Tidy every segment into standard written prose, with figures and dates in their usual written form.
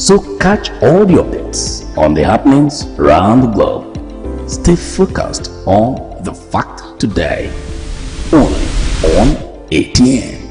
So catch all the updates on the happenings around the globe. Stay focused on the fact today, only on ATN.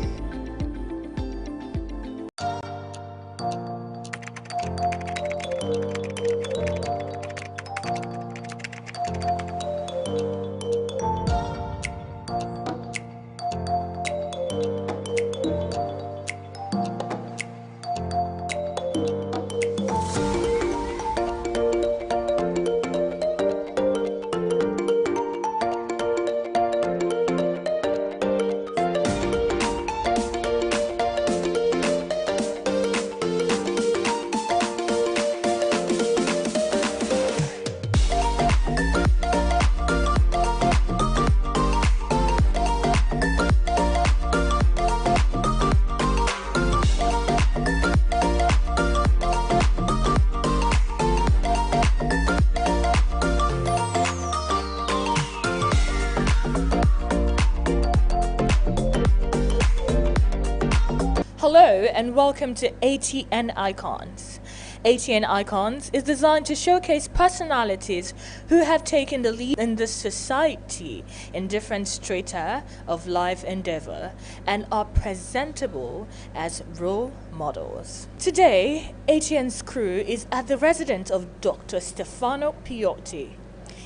Hello and welcome to ATN Icons. ATN Icons is designed to showcase personalities who have taken the lead in the society in different strata of life endeavor and are presentable as role models. Today, ATN's crew is at the residence of Dr. Stefano Piotti.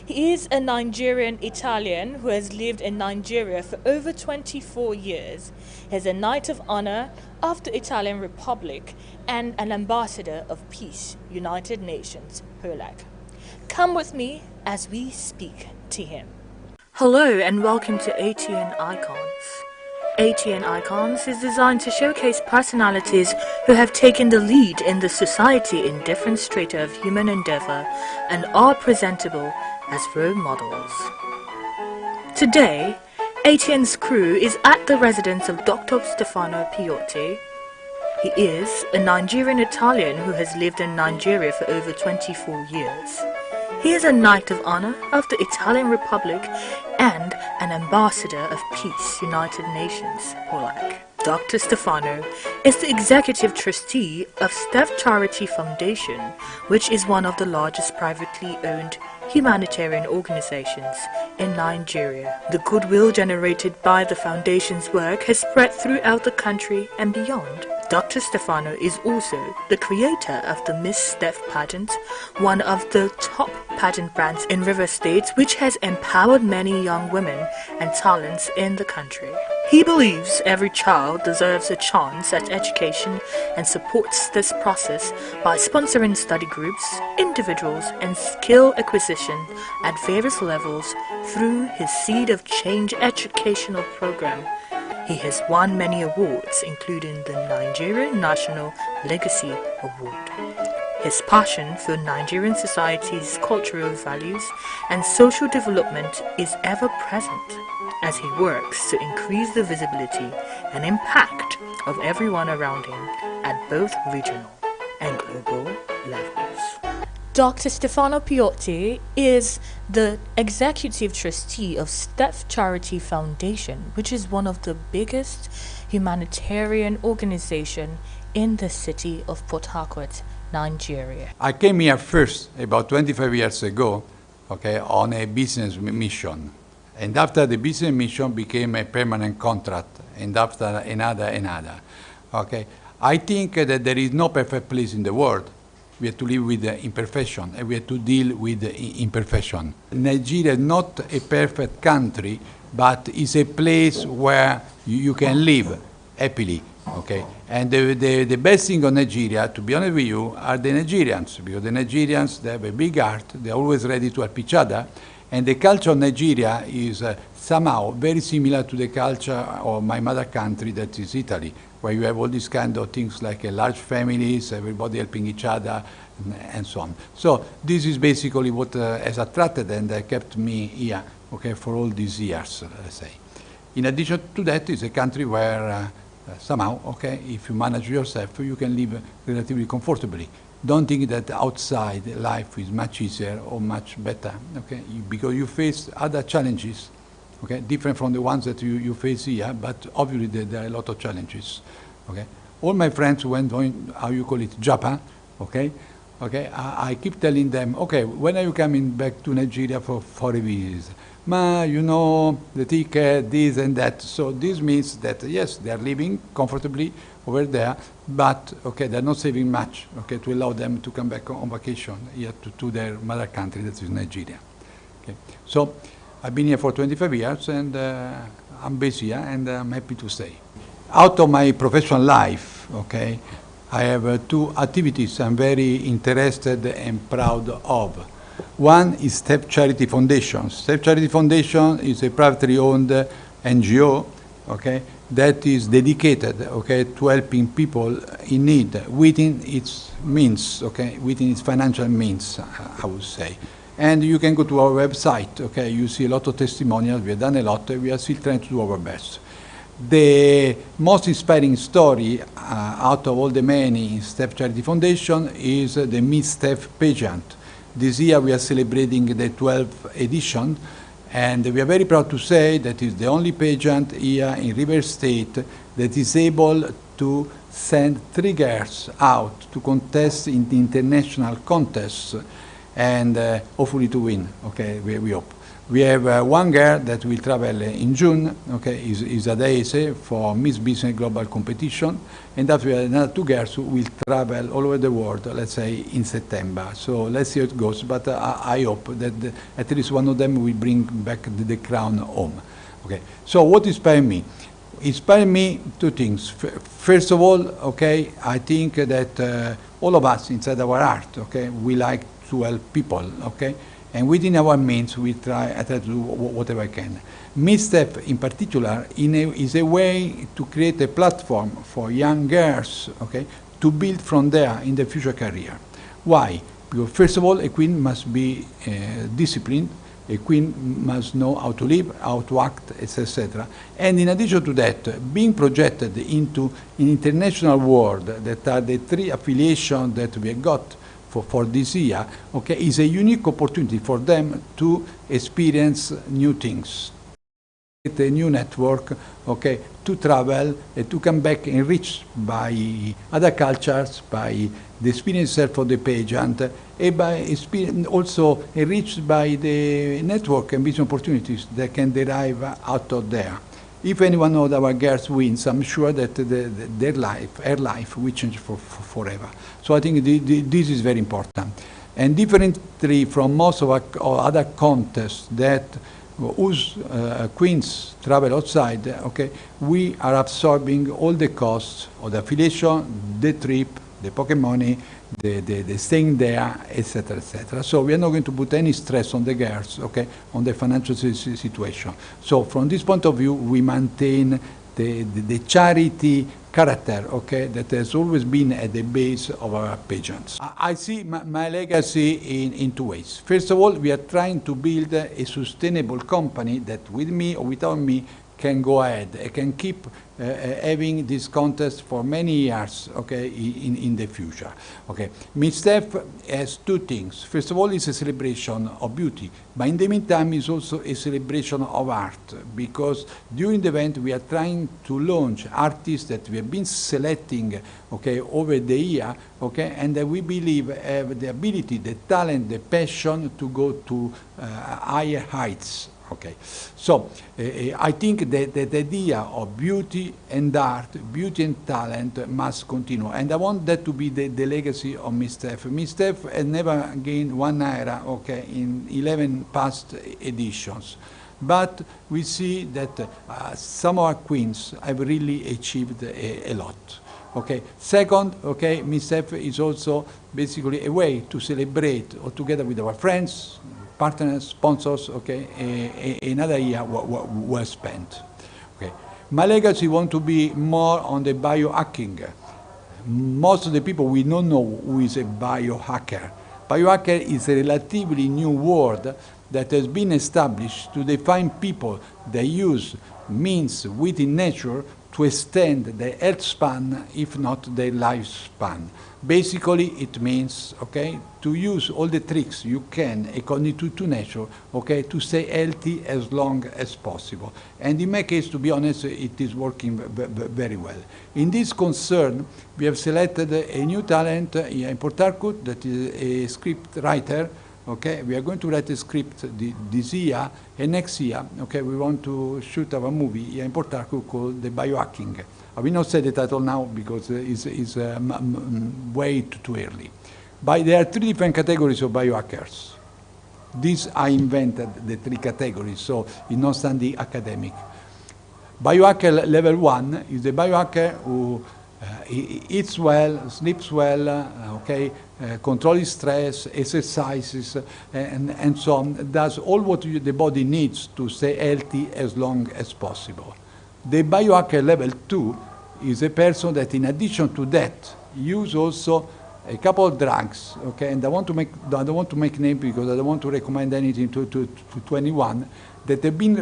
He is a Nigerian Italian who has lived in Nigeria for over 24 years. He is a Knight of Honor of the Italian Republic and an Ambassador of Peace, United Nations, HOLAC. Come with me as we speak to him. Hello and welcome to ATN Icons. ATN Icons is designed to showcase personalities who have taken the lead in the society in different strata of human endeavor and are presentable as role models. Today, ATN's crew is at the residence of Dr. Stefano Piotti. He is a Nigerian Italian who has lived in Nigeria for over 24 years. He is a Knight of Honor of the Italian Republic and an Ambassador of Peace, United Nations, HOLAC. Dr. Stefano is the Executive Trustee of Steph Charity Foundation, which is one of the largest privately owned humanitarian organizations in Nigeria. The goodwill generated by the foundation's work has spread throughout the country and beyond. Dr. Stefano is also the creator of the Miss Steph pageant, one of the top pageant brands in River State, which has empowered many young women and talents in the country. He believes every child deserves a chance at education and supports this process by sponsoring study groups, individuals, and skill acquisition at various levels through his Seed of Change educational program. He has won many awards, including the Nigerian National Legacy Award. His passion for Nigerian society's cultural values and social development is ever present as he works to increase the visibility and impact of everyone around him at both regional and global levels. Dr. Stefano Piotti is the Executive Trustee of Steph Charity Foundation, which is one of the biggest humanitarian organizations in the city of Port Harcourt, Nigeria. I came here first about 25 years ago, on a business mission. And after the business mission became a permanent contract, and after another. I think that there is no perfect place in the world. We have to live with the imperfection, and we have to deal with the imperfection. Nigeria is not a perfect country, but it's a place where you can live happily. And the best thing on Nigeria, to be honest with you, are the Nigerians, because the Nigerians, they have a big heart, they're always ready to help each other, and the culture of Nigeria is somehow very similar to the culture of my mother country, that is Italy, where you have all these kind of things like large families, everybody helping each other, and so on. So this is basically what has attracted and kept me here, for all these years, let's say. In addition to that, it's a country where somehow, if you manage yourself, you can live relatively comfortably. Don't think that outside life is much easier or much better, because you face other challenges, different from the ones that you face here, but obviously there are a lot of challenges, All my friends who went on, how you call it, Japan, okay? Okay, I keep telling them, okay, when are you coming back to Nigeria for a visit? Ma, you know, the ticket, this and that. So this means that, yes, they are living comfortably over there, but, okay, they're not saving much, okay, to allow them to come back on vacation here to their mother country, that is Nigeria. Okay. So I've been here for 25 years, and I'm based here, and I'm happy to stay. Out of my professional life, okay, I have two activities I'm very interested and proud of. One is Step Charity Foundation. Step Charity Foundation is a privately owned NGO, okay, that is dedicated, okay, to helping people in need within its means, okay, within its financial means, I would say. And you can go to our website, okay, you see a lot of testimonials, we have done a lot, we are still trying to do our best. The most inspiring story out of all the many in Step Charity Foundation is the Miss Step pageant. This year we are celebrating the 12th edition, and we are very proud to say that it's the only pageant here in River State that is able to send 3 girls out to contest in the international contests and hopefully to win, okay, we hope. We have one girl that will travel in June, okay, is Adaese for Miss Business Global Competition, and after we have another 2 girls who will travel all over the world, let's say in September. So let's see how it goes, but I hope that at least one of them will bring back the crown home. Okay, so what inspired me? Inspired me 2 things. First of all, okay, I think that all of us inside our heart, okay, we like to help people, okay? And within our means, I try to do whatever I can. Misstep, in particular, is a way to create a platform for young girls, okay, to build from there in the future career. Why? Because first of all, a queen must be disciplined. A queen must know how to live, how to act, etc. And in addition to that, being projected into an international world, that are the 3 affiliations that we have got for this year, okay, is a unique opportunity for them to experience new things. A new network, okay, to travel, to come back enriched by other cultures, by the experience itself of the pageant, and by experience also enriched by the network and business opportunities that can derive out of there. If any one of our girls wins, I'm sure that her life will change forever. So I think this is very important. And differently from most of our other contests that whose queens travel outside, okay, we are absorbing all the costs of the affiliation, the trip, the pocket money, the staying there, etc., etc. So we are not going to put any stress on the girls, okay, on the financial situation. So from this point of view, we maintain the charity character, okay, that has always been at the base of our pageants. I see my legacy in 2 ways. First of all, we are trying to build a sustainable company that with me or without me can go ahead and can keep having this contest for many years, okay, in the future. Okay, MISTEF has 2 things. First of all, it's a celebration of beauty, but in the meantime, it's also a celebration of art, because during the event, we are trying to launch artists that we have been selecting, okay, over the year, okay, and that we believe have the ability, the talent, the passion to go to higher heights. Okay, so I think that the idea of beauty and art, beauty and talent must continue, and I want that to be the legacy of MISTEF. MISTEF has never gained 1 naira, okay, in 11 past editions, but we see that some of our queens have really achieved a lot. Okay. Second, okay, MISTEF is also basically a way to celebrate, or together with our friends, partners, sponsors, okay, another year well spent. Okay. My legacy want to be more on the biohacking. Most of the people, we don't know who is a biohacker. Biohacker is a relatively new word that has been established to define people that use means within nature to extend their health span, if not their lifespan. Basically, it means, okay, to use all the tricks you can, according to nature, okay, to stay healthy as long as possible. And in my case, to be honest, it is working very well. In this concern, we have selected a new talent in Port Harcourt that is a script writer. Okay, we are going to write a script this year, and next year, okay, we want to shoot our movie here in Port Harcourt called The Biohacking. I will not say the title now because it's way too early. But there are 3 different categories of biohackers. These I invented, the 3 categories, so it's not standing academic. Biohacker level 1 is the biohacker who eats well, sleeps well, okay, controls stress, exercises, and so on, does all what the body needs to stay healthy as long as possible. The biohacker level 2 is a person that, in addition to that, use also a couple of drugs, okay, and I don't want to make names because I don't want to recommend anything to anyone, that have been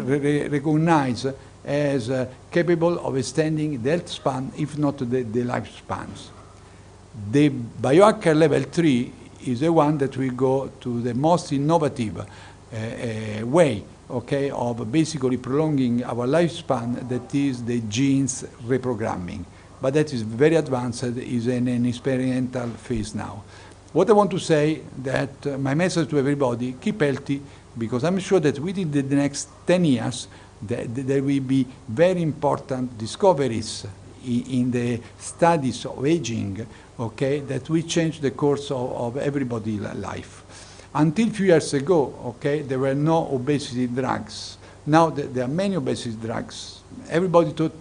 recognized as capable of extending the health span, if not the lifespans. The biohacker level 3 is the one that will go to the most innovative way, okay, of basically prolonging our lifespan, that is the genes reprogramming. But that is very advanced, is in an experimental phase now. What I want to say, that my message to everybody, keep healthy, because I'm sure that within the next 10 years, there will be very important discoveries in the studies of aging, okay, that will change the course of everybody's life. Until a few years ago, okay, there were no obesity drugs. Now there are many obesity drugs. Everybody thought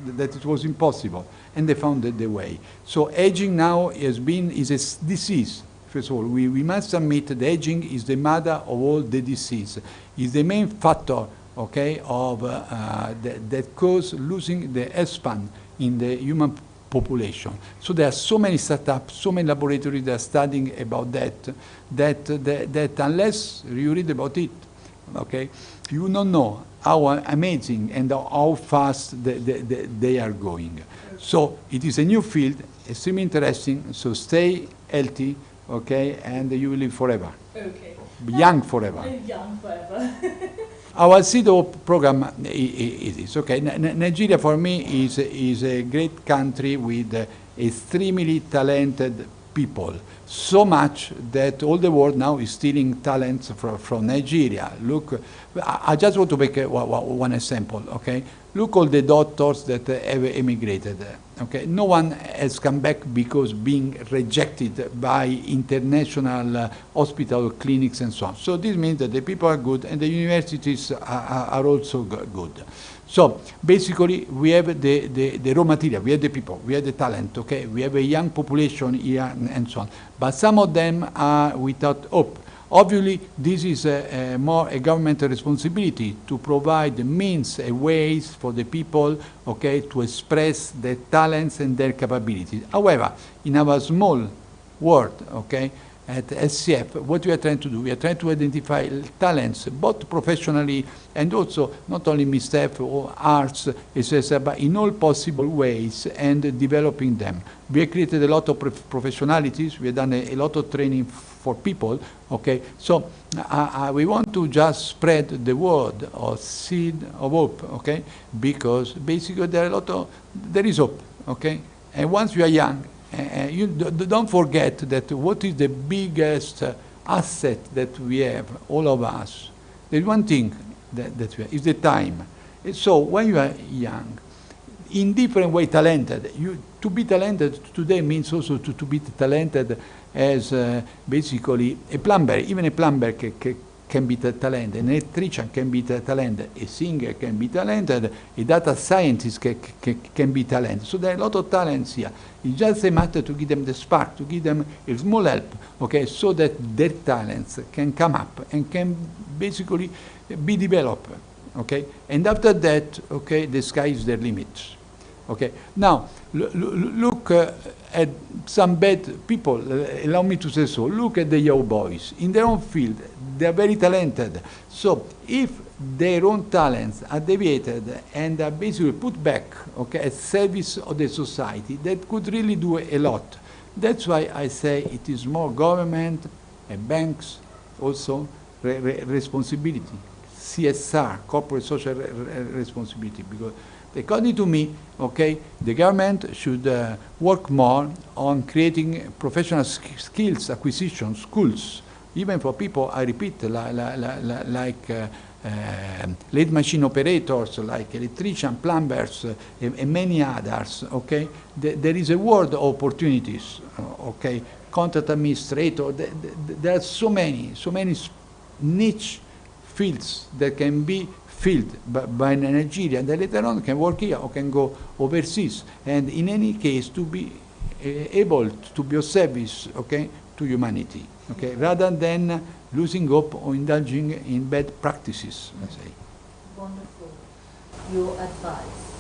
that it was impossible, and they found the way. So aging now is a disease. First of all, we must admit that aging is the mother of all the disease. It's the main factor, okay, of that cause losing the health span in the human population. So there are so many startups, so many laboratories that are studying about that unless you read about it, okay, you don't know how amazing and how fast they are going. So it is a new field, extremely interesting, so stay healthy, okay, and you will live forever. Okay. Young forever. Young forever. Our CIDO program is okay. Nigeria for me is a great country with extremely talented people. So much that all the world now is stealing talents from Nigeria. Look, I just want to make one example, okay? Look all the doctors that have emigrated, okay? No one has come back because being rejected by international hospital clinics and so on. So this means that the people are good and the universities are also good. So basically we have the raw material, we have the people, we have the talent, okay? We have a young population here and so on. But some of them are without hope. Obviously, this is more a government responsibility to provide means and ways for the people, okay, to express their talents and their capabilities. However, in our small world, okay, at SCF, what we are trying to do, we are trying to identify talents, both professionally and also not only MISTEF or arts, etc., but in all possible ways, and developing them. We have created a lot of professionalities, we have done a lot of training for people, okay? So we want to just spread the word or seed of hope, okay? Because basically there is hope, okay? And once you are young, you don't forget that what is the biggest asset that we have, all of us. There's one thing that we have, is the time. And so when you are young, in different way talented, to be talented today means also to be talented as basically a plumber. Even a plumber can be talented, an electrician can be talented, a singer can be talented, a data scientist can be talented. So there are a lot of talents here. It's just a matter to give them the spark, to give them a small help, okay, so that their talents can come up and can basically be developed, okay. And after that, okay, the sky is their limit. Okay. Now, look at some bad people, allow me to say so. Look at the young boys. In their own field, they are very talented. So, if their own talents are deviated and are basically put back, okay, at service of the society, that could really do a lot. That's why I say it is more government and banks also responsibility, CSR, corporate social responsibility, because according to me, okay, the government should work more on creating professional skills acquisition schools, even for people, I repeat, like late machine operators, like electricians, plumbers, and many others, okay? There is a world of opportunities, okay? Contract administrator, there are so many niche fields that can be filled by Nigeria, and later on can work here or can go overseas, and in any case to be able to be of service, okay, to humanity, okay, rather than losing hope or indulging in bad practices, let's say. Wonderful. Your advice.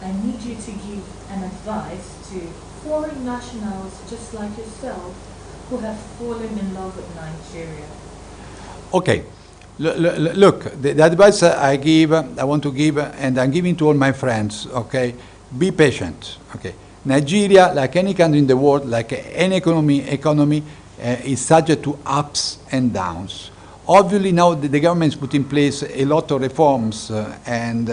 I need you to give an advice to foreign nationals just like yourself who have fallen in love with Nigeria. Okay. Look, the advice I want to give, and I'm giving to all my friends, okay, be patient, okay. Nigeria, like any country in the world, like any economy is subject to ups and downs. Obviously now the government has put in place a lot of reforms and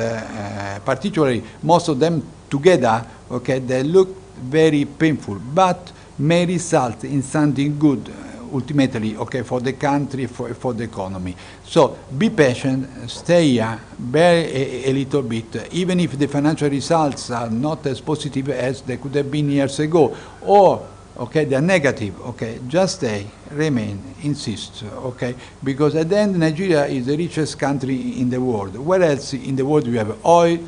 particularly most of them together, okay, they look very painful, but may result in something good ultimately, okay, for the country, for the economy. So be patient, stay here, bear a little bit, even if the financial results are not as positive as they could have been years ago, or, okay, they're negative, okay, just stay, remain, insist, okay, because at the end Nigeria is the richest country in the world. Where else in the world we have oil,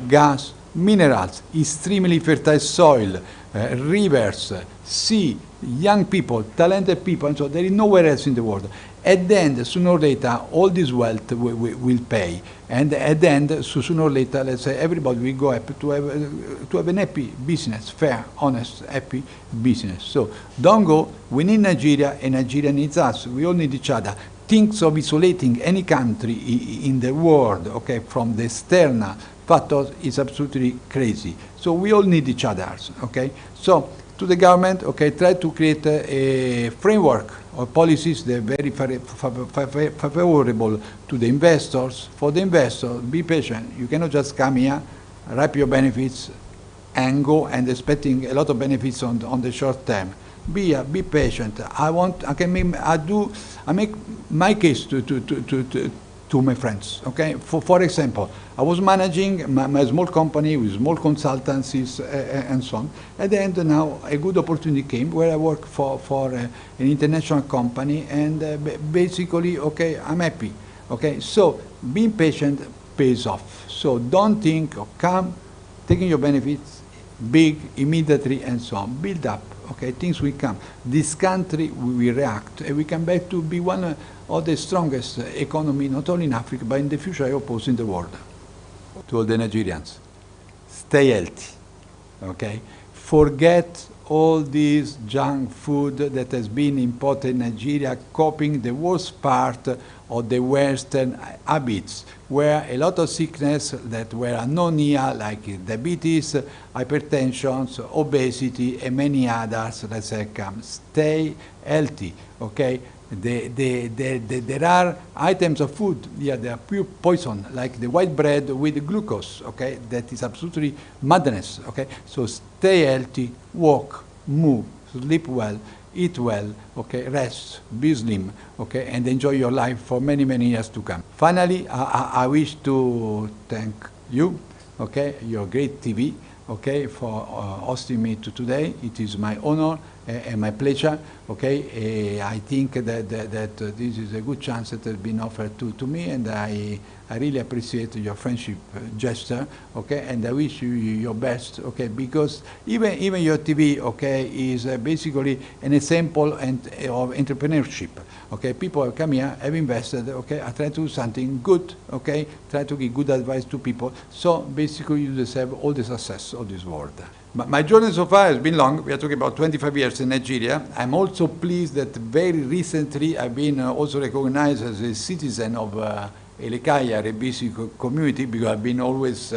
gas, minerals, extremely fertile soil, rivers, sea, young people, talented people, and so there is nowhere else in the world. At the end, sooner or later, all this wealth will pay. And at the end, so sooner or later, let's say, everybody will go happy to have an happy business, fair, honest, happy business. So don't go. We need Nigeria, and Nigeria needs us. We all need each other. Thinks of isolating any country in the world, okay, from the external factors is absolutely crazy. So we all need each other, okay? So to the government, okay, try to create a framework or policies that are very favorable to the investors. For the investors, be patient. You cannot just come here, wrap your benefits, and go and expecting a lot of benefits on the short term. Be patient. I make my case to my friends, okay? For example, I was managing my small company with small consultancies and so on. At the end now, a good opportunity came where I work for an international company, and basically, okay, I'm happy, okay? So being patient pays off. So don't think of come, taking your benefits, big, immediately, and so on. Build up, okay? Things will come. This country will react, and we come back to be one of the strongest economy, not only in Africa, but in the future, I hope, in the world. To all the Nigerians, stay healthy, okay? Forget all this junk food that has been imported in Nigeria, copying the worst part of the Western habits, where a lot of sickness that were unknown here, like diabetes, hypertension, obesity, and many others, let's say, come. Stay healthy, okay? There are items of food, yeah, they are pure poison, like the white bread with glucose, okay? That is absolutely madness, okay? So stay healthy, walk, move, sleep well, eat well, okay? Rest, be slim, okay? And enjoy your life for many, many years to come. Finally, I wish to thank you, okay? Your great TV, okay, for hosting me today. It is my honor, and my pleasure. Okay, I think that this is a good chance that has been offered to me, and I really appreciate your friendship gesture. Okay, and I wish you your best. Okay, because even your TV, okay, is basically an example of entrepreneurship. Okay, people have come here, have invested. Okay, I try to do something good. Okay, try to give good advice to people. So basically, you deserve all the success of this world. My journey so far has been long. We are talking about 25 years in Nigeria. I'm also pleased that very recently I've been also recognized as a citizen of Elekaya Rebisi community, because I've been always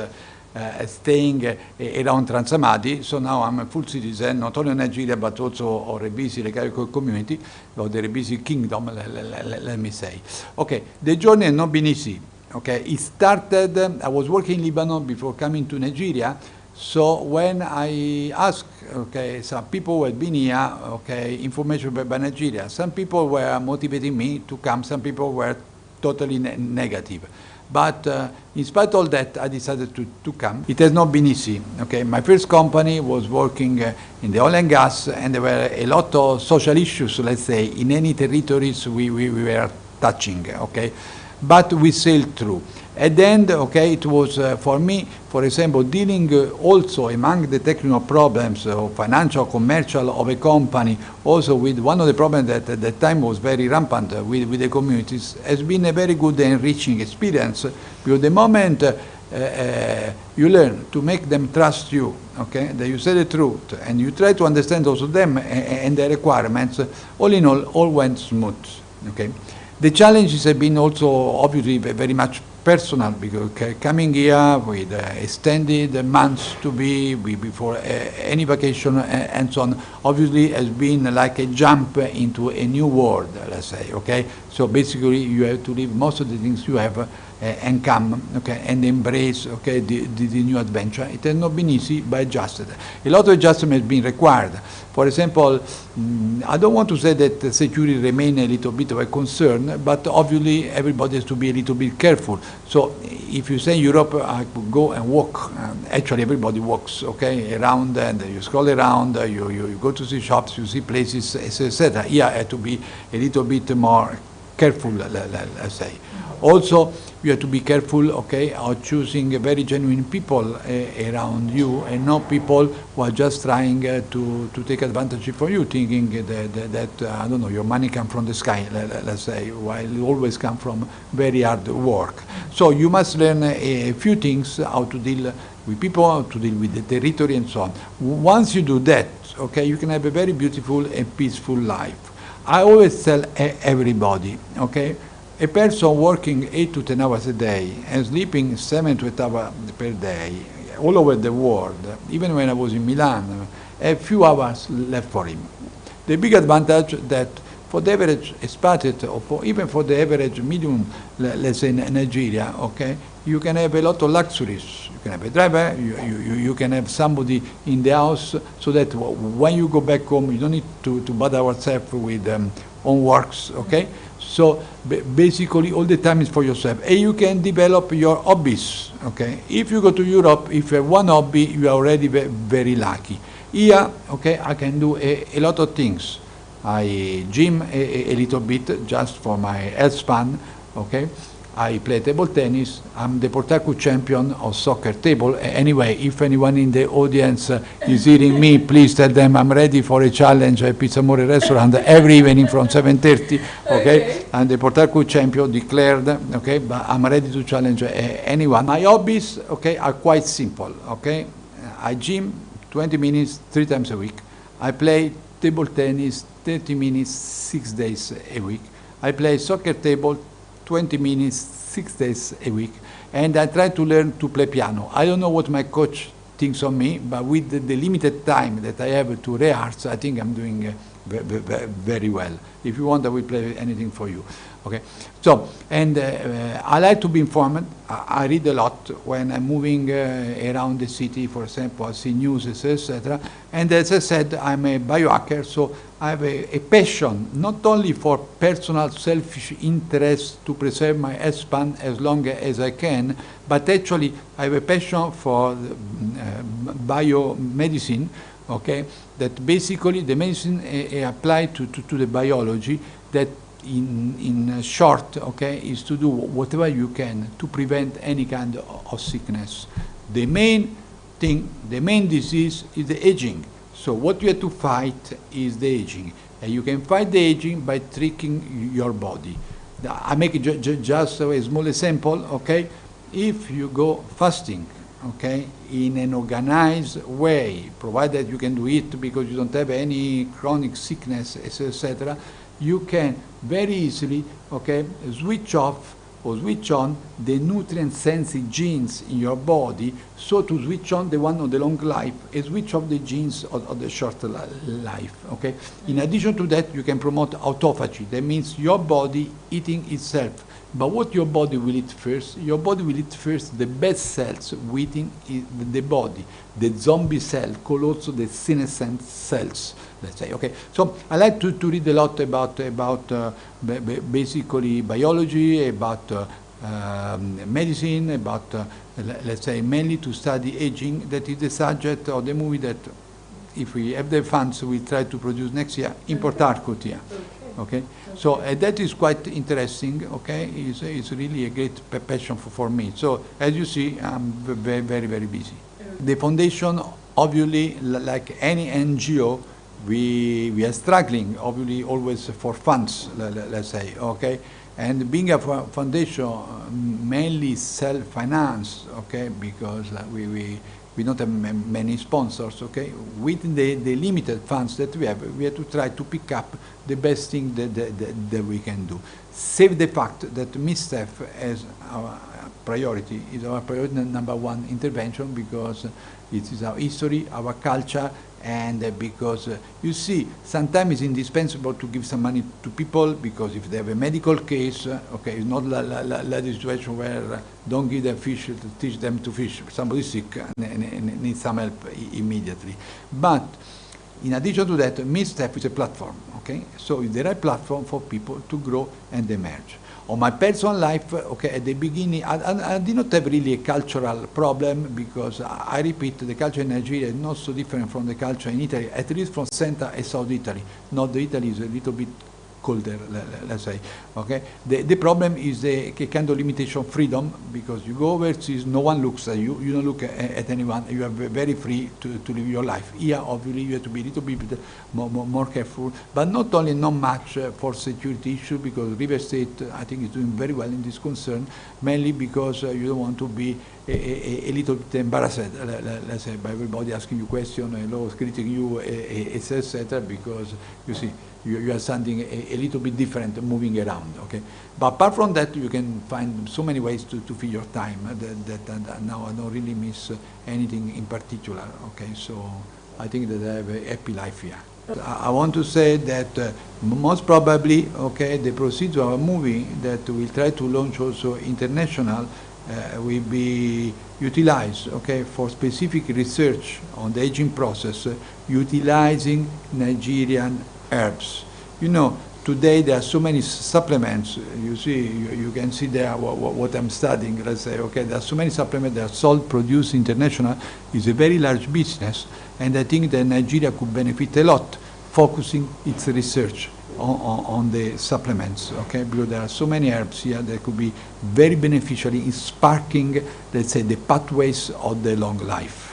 staying around Transamadi. So now I'm a full citizen, not only of Nigeria, but also of Rebisi Elekaya community, or the Rebisi kingdom, let me say. Okay, the journey has not been easy. Okay, it started, I was working in Lebanon before coming to Nigeria. So when I asked, okay, some people who had been here, okay, information about Nigeria, some people were motivating me to come, some people were totally negative. But in spite of all that, I decided to come. It has not been easy. Okay, my first company was working in the oil and gas, and there were a lot of social issues, let's say, in any territories we were touching. Okay, but we sailed through. At the end, okay, it was for me, for example, dealing also among the technical problems of financial, commercial of a company, also with one of the problems that at that time was very rampant with the communities, has been a very good and enriching experience, because the moment you learn to make them trust you, okay, that you say the truth, and you try to understand also them and their requirements, all in all went smooth, okay. The challenges have been also obviously very much personal, because coming here with extended months to be before any vacation and so on, obviously has been like a jump into a new world, let's say, okay? So basically you have to leave most of the things you have and come, okay, and embrace, okay, the new adventure. It has not been easy, but adjusted. A lot of adjustment has been required. For example, I don't want to say that security remains a little bit of a concern, but obviously everybody has to be a little bit careful. So if you say Europe, I could go and walk. Actually, everybody walks, okay, around, and you scroll around, you go to see shops, you see places, etc. Here I have to be a little bit more careful, let's say. Also, you have to be careful, okay, of choosing very genuine people around you, and not people who are just trying to take advantage for you, thinking that I don't know, your money comes from the sky, let's say, while it always comes from very hard work. So you must learn a few things, how to deal with people, how to deal with the territory, and so on. Once you do that, okay, you can have a very beautiful and peaceful life. I always tell everybody, okay, a person working 8 to 10 hours a day and sleeping 7 to 8 hours per day, all over the world, even when I was in Milan, a few hours left for him. The big advantage that for the average expatriate, or even for the average medium, let's say in Nigeria, okay, you can have a lot of luxuries. You can have a driver, you can have somebody in the house, so that when you go back home, you don't need to bother yourself with own works, okay? So basically all the time is for yourself. And you can develop your hobbies, okay? If you go to Europe, if you have one hobby, you are already very lucky. Here, okay, I can do a lot of things. I gym a little bit just for my health span, okay? I play table tennis. I'm the Portacu champion of soccer table. Anyway, if anyone in the audience is hearing me, please tell them I'm ready for a challenge at Pizza More restaurant every evening from 7:30, okay? I'm the Portacu champion declared, okay? But I'm ready to challenge anyone. My hobbies, okay, are quite simple, okay? I gym 20 minutes 3 times a week. I play table tennis 30 minutes 6 days a week. I play soccer table 20 minutes 6 days a week, and I try to learn to play piano. I don't know what my coach thinks of me, but with the limited time that I have to rehearse, I think I'm doing very well. If you want, I will play anything for you. Okay, so, and I like to be informed. I read a lot when I'm moving around the city, for example, I see news, etc. And as I said, I'm a biohacker, so I have a passion, not only for personal selfish interest to preserve my health span as long as I can, but actually I have a passion for biomedicine, okay, that basically the medicine applied to the biology that in short, okay, is to do whatever you can to prevent any kind of sickness. The main thing, the main disease is the aging. So what you have to fight is the aging. And you can fight the aging by tricking your body. I make it just a small example, okay? If you go fasting, okay, in an organized way, provided you can do it because you don't have any chronic sickness, etc., you can very easily, okay, switch off or switch on the nutrient-sensitive genes in your body, so to switch on the one of the long life and switch off the genes of the short life, okay? In addition to that, you can promote autophagy. That means your body eating itself. But what your body will eat first? Your body will eat first the best cells within the body, the zombie cell, called also the senescent cells, let's say, okay? So I like to read a lot about basically biology, about medicine, about, let's say, mainly to study aging. That is the subject of the movie that, if we have the funds, we'll try to produce next year, in Port Harcourt here. Okay, so that is quite interesting. Okay, it's really a great passion for me. So as you see, I'm very busy. The foundation, obviously, like any NGO, we are struggling, obviously, always for funds. Let's say, okay, and being a foundation, mainly self-financed. Okay, because we don't have many sponsors, okay? Within the limited funds that we have to try to pick up the best thing that we can do. Save the fact that MISTEF as our priority, is our priority number one intervention, because it is our history, our culture, and because you see, sometimes it's indispensable to give some money to people, because if they have a medical case, okay, it's not like the situation where don't give them fish to teach them to fish. Somebody's sick and needs some help immediately. But in addition to that, MISTEF is a platform, okay? So it's the right platform for people to grow and emerge. On my personal life, okay, at the beginning, I did not have really a cultural problem, because I repeat, the culture in Nigeria is not so different from the culture in Italy, at least from Central and South Italy. North Italy is a little bit colder, let's say, okay? The problem is the kind of limitation of freedom, because you go overseas, no one looks at you, you don't look at anyone, you are very free to live your life. Here, obviously, you have to be a little bit more careful, but not only not much for security issues, because River State, I think, is doing very well in this concern, mainly because you don't want to be a little bit embarrassed, let's say, by everybody asking you questions, hello, greeting you, etc., because you see, you are something a little bit different moving around, okay? But apart from that, you can find so many ways to fill your time that now I don't really miss anything in particular, okay? So I think that I have a happy life here. I want to say that most probably, okay, the proceeds of a movie that we'll try to launch also international will be utilized, okay, for specific research on the aging process, utilizing Nigerian herbs. You know, today there are so many supplements. You see, you can see there what I'm studying. Let's say, okay, there are so many supplements that are sold, produced international. It's a very large business, and I think that Nigeria could benefit a lot focusing its research on the supplements, okay? Because there are so many herbs here that could be very beneficial in sparking, let's say, the pathways of the long life.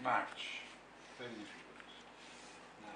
March. Very difficult. Now.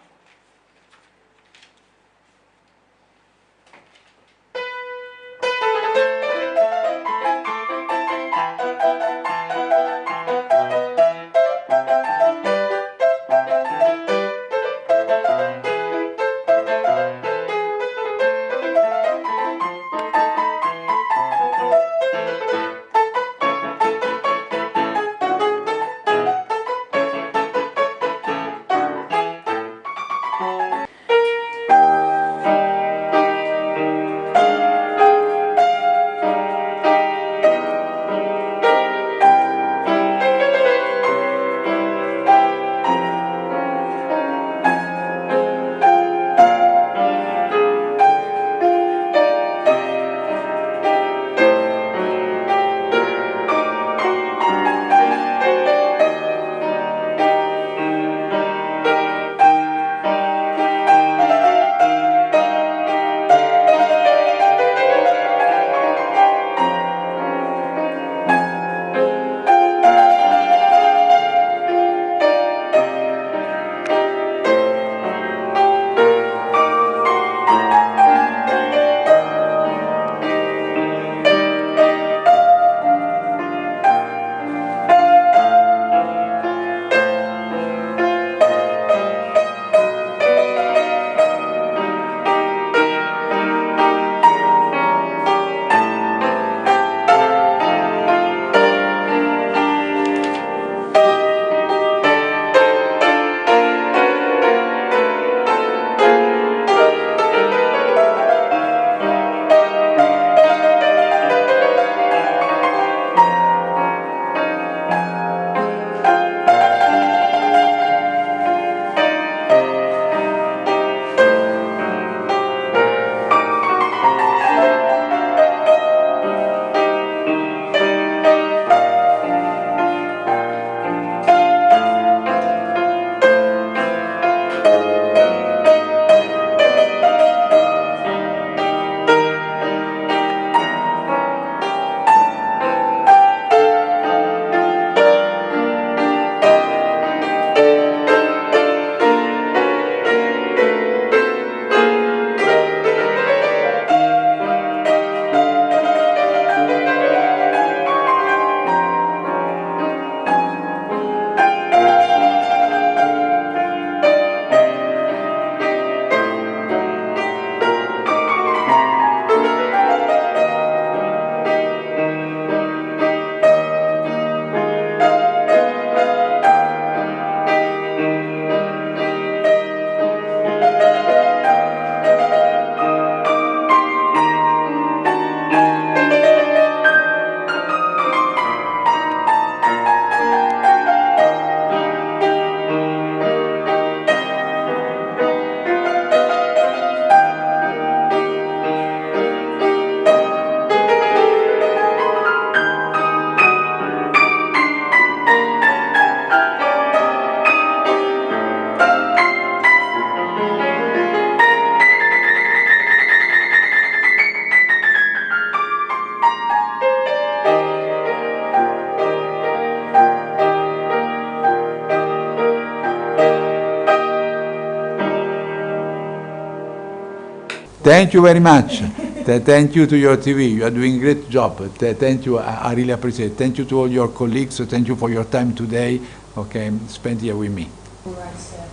Thank you very much. Thank you to your TV. You are doing a great job. Thank you. I really appreciate it. Thank you to all your colleagues. Thank you for your time today. Okay, spent here with me. All right, sir.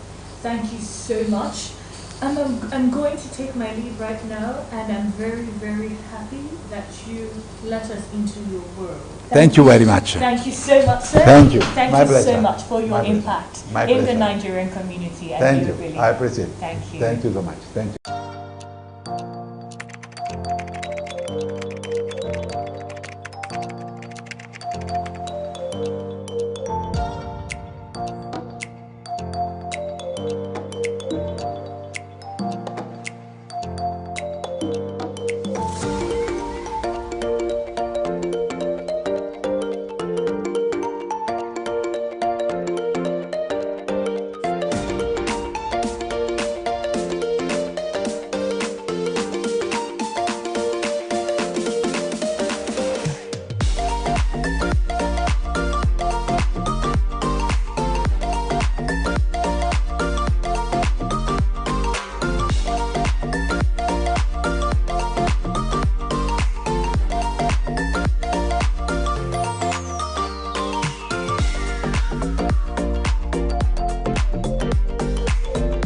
Thank you so much. I'm going to take my leave right now, and I'm very, very happy that you let us into your world. Thank you very much. Thank you so much, sir. Thank you. Thank My you pleasure. so much for your My impact My in the pleasure. Nigerian community. Thank you. Really, I appreciate it. Thank you. Thank you so much. Thank you.